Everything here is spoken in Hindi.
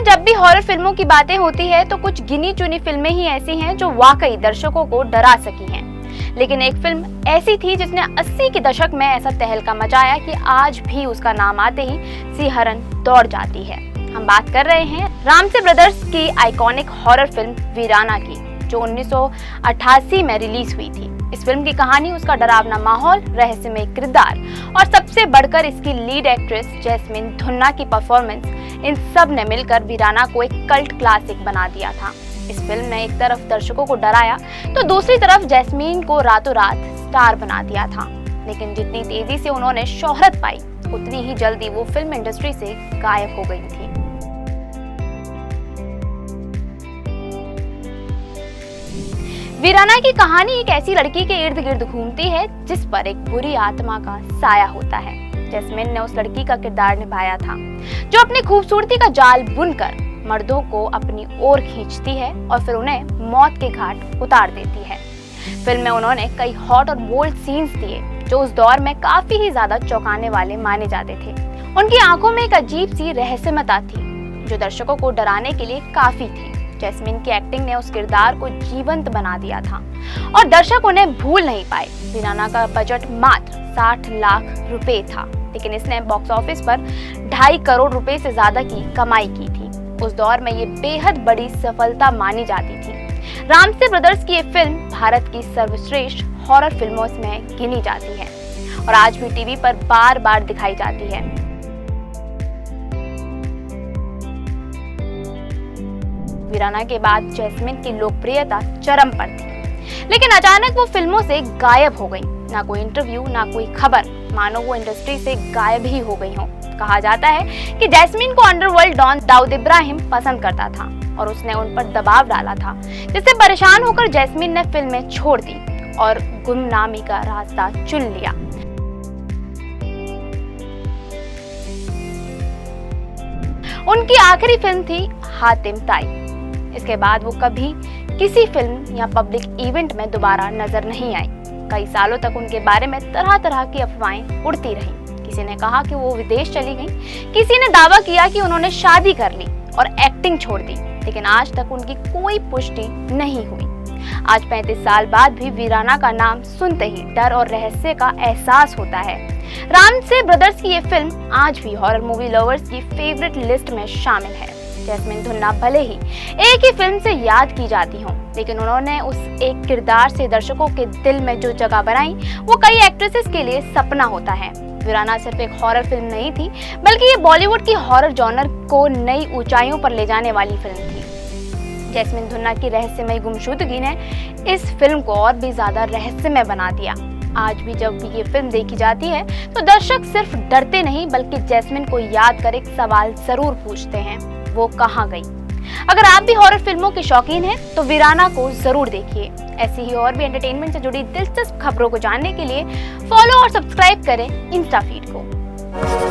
जब भी हॉरर फिल्मों की बातें होती है तो कुछ गिनी चुनी फिल्में ही ऐसी हैं जो वाकई दर्शकों को डरा सकी हैं। लेकिन एक फिल्म ऐसी थी जिसने 80 के दशक में ऐसा तहलका मचाया कि आज भी उसका नाम आते ही सिहरन दौड़ जाती है। हम बात कर रहे हैं रामसे ब्रदर्स की आइकॉनिक हॉरर फिल्म वीराना की, जो 1988 में रिलीज हुई थी। इस फिल्म की कहानी, उसका डरावना माहौल, रहस्यमय किरदार और सबसे बढ़कर इसकी लीड एक्ट्रेस जैस्मीन धुन्ना की परफॉर्मेंस, इन सब ने मिलकर वीराना को एक कल्ट क्लासिक बना दिया था। इस फिल्म ने एक तरफ दर्शकों को डराया तो दूसरी तरफ जैस्मीन को रातों रात स्टार बना दिया था। लेकिन जितनी तेजी से उन्होंने शोहरत पाई, उतनी ही जल्दी वो फिल्म इंडस्ट्री से गायब हो गई थी। वीराना की कहानी एक ऐसी लड़की के इर्द गिर्द घूमती है जिस पर एक बुरी आत्मा का साया होता है। जैस्मीन ने उस लड़की का किरदार निभाया था जो अपनी खूबसूरती का जाल बुनकर मर्दों को अपनी ओर खींचती है और फिर उन्हें मौत के घाट उतार देती है। फिल्म में उन्होंने कई हॉट और बोल्ड सीन्स दिए जो उस दौर में काफी ही ज्यादा चौंकाने वाले माने जाते थे। उनकी आंखों में एक अजीब सी रहस्यमयता थी जो दर्शकों को डराने के लिए काफी थी। जैस्मीन की एक्टिंग ने उस किरदार को जीवंत बना दिया था और दर्शक उन्हें भूल नहीं पाए। वीराना का बजट मात्र 60 लाख रुपए था, लेकिन इसने बॉक्स ऑफिस पर 2.5 करोड़ रुपए से ज्यादा की कमाई की थी। उस दौर में ये बेहद बड़ी सफलता मानी जाती थी। रामसे ब्रदर्स की ये फिल्म भारत की सर्वश्रेष्ठ हॉरर फिल्मों में गिनी जाती है और आज भी टीवी पर बार बार दिखाई जाती है। वीराना के बाद जैस्मीन की लोकप्रियता चरम पर थी, लेकिन अचानक वो फिल्मों से गायब हो गई। ना कोई इंटरव्यू, ना कोई खबर, मानो वो इंडस्ट्री से गायब ही हो गई हो। कहा जाता है कि जैस्मीन को अंडरवर्ल्ड डॉन दाऊद इब्राहिम पसंद करता था और उसने उन पर दबाव डाला था, जिससे परेशान होकर जैस्मीन ने फिल्में छोड़ दी और गुमनामी का रास्ता चुन लिया। उनकी आखिरी फिल्म थी हातिम ताई। इसके बाद वो कभी किसी फिल्म या पब्लिक इवेंट में दोबारा नजर नहीं आई। कई सालों तक उनके बारे में तरह तरह की अफवाहें उड़ती रहीं। किसी ने कहा कि वो विदेश चली गईं, किसी ने दावा किया कि उन्होंने शादी कर ली और एक्टिंग छोड़ दी, लेकिन आज तक उनकी कोई पुष्टि नहीं हुई। आज 35 साल बाद भी वीराना का नाम सुनते ही डर और रहस्य का एहसास होता है। रामसे ब्रदर्स की ये फिल्म आज भी हॉरर मूवी लवर्स की फेवरेट लिस्ट में शामिल है। जैस्मीन धुन्ना भले ही एक ही फिल्म से याद की जाती हों, लेकिन उन्होंने उस एक किरदार से दर्शकों के दिल में जो जगह बनाई, वो कई एक्ट्रेसेस के लिए सपना होता है। वीराना सिर्फ एक हॉरर फिल्म नहीं थी, बल्कि ये बॉलीवुड की हॉरर जॉनर को नई ऊंचाइयों पर ले जाने वाली फिल्म थी। जैस्मीन धुन्ना की रहस्यमय गुमशुदगी ने इस फिल्म को और भी ज्यादा रहस्यमय बना दिया। आज भी जब ये फिल्म देखी जाती है तो दर्शक सिर्फ डरते नहीं, बल्कि जैस्मीन को याद कर एक सवाल जरूर पूछते हैं, वो कहाँ गई। अगर आप भी हॉरर फिल्मों के शौकीन हैं तो वीराना को जरूर देखिए। ऐसी ही और भी एंटरटेनमेंट से जुड़ी दिलचस्प खबरों को जानने के लिए फॉलो और सब्सक्राइब करें इंस्टा फीड को।